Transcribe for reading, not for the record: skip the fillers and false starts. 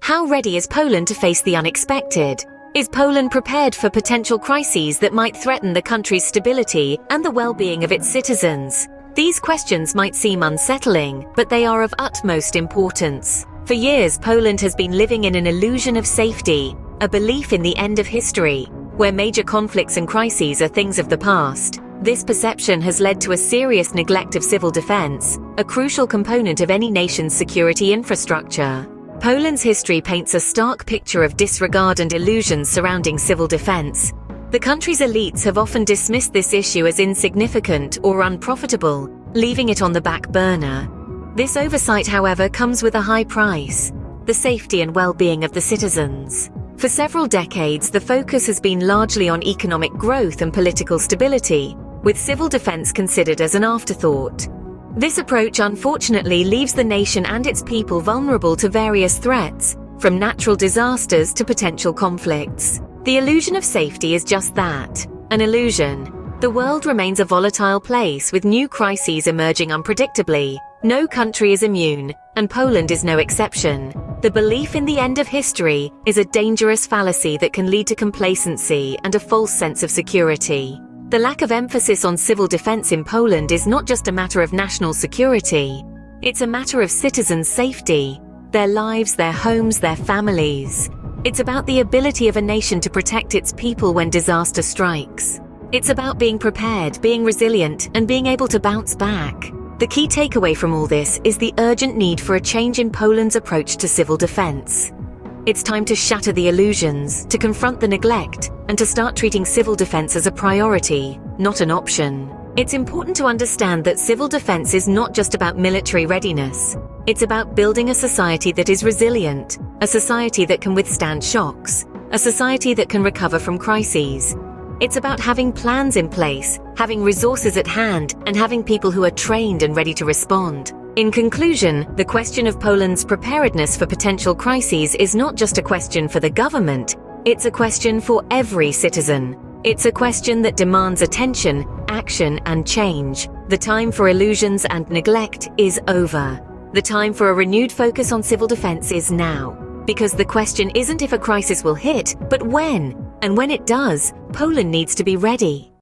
How ready is Poland to face the unexpected? Is Poland prepared for potential crises that might threaten the country's stability and the well-being of its citizens? These questions might seem unsettling, but they are of utmost importance. For years, Poland has been living in an illusion of safety, a belief in the end of history, where major conflicts and crises are things of the past. This perception has led to a serious neglect of civil defense, a crucial component of any nation's security infrastructure. Poland's history paints a stark picture of disregard and illusions surrounding civil defense. The country's elites have often dismissed this issue as insignificant or unprofitable, leaving it on the back burner. This oversight, however, comes with a high price: the safety and well-being of the citizens. For several decades, the focus has been largely on economic growth and political stability, with civil defense considered as an afterthought. This approach unfortunately leaves the nation and its people vulnerable to various threats, from natural disasters to potential conflicts. The illusion of safety is just that, an illusion. The world remains a volatile place with new crises emerging unpredictably. No country is immune, and Poland is no exception. The belief in the end of history is a dangerous fallacy that can lead to complacency and a false sense of security. The lack of emphasis on civil defense in Poland is not just a matter of national security. It's a matter of citizens' safety, their lives, their homes, their families. It's about the ability of a nation to protect its people when disaster strikes. It's about being prepared, being resilient, and being able to bounce back. The key takeaway from all this is the urgent need for a change in Poland's approach to civil defense. It's time to shatter the illusions, to confront the neglect, and to start treating civil defense as a priority, not an option. It's important to understand that civil defense is not just about military readiness. It's about building a society that is resilient, a society that can withstand shocks, a society that can recover from crises. It's about having plans in place, having resources at hand, and having people who are trained and ready to respond. In conclusion, the question of Poland's preparedness for potential crises is not just a question for the government, it's a question for every citizen. It's a question that demands attention, action, and change. The time for illusions and neglect is over. The time for a renewed focus on civil defense is now. Because the question isn't if a crisis will hit, but when. And when it does, Poland needs to be ready.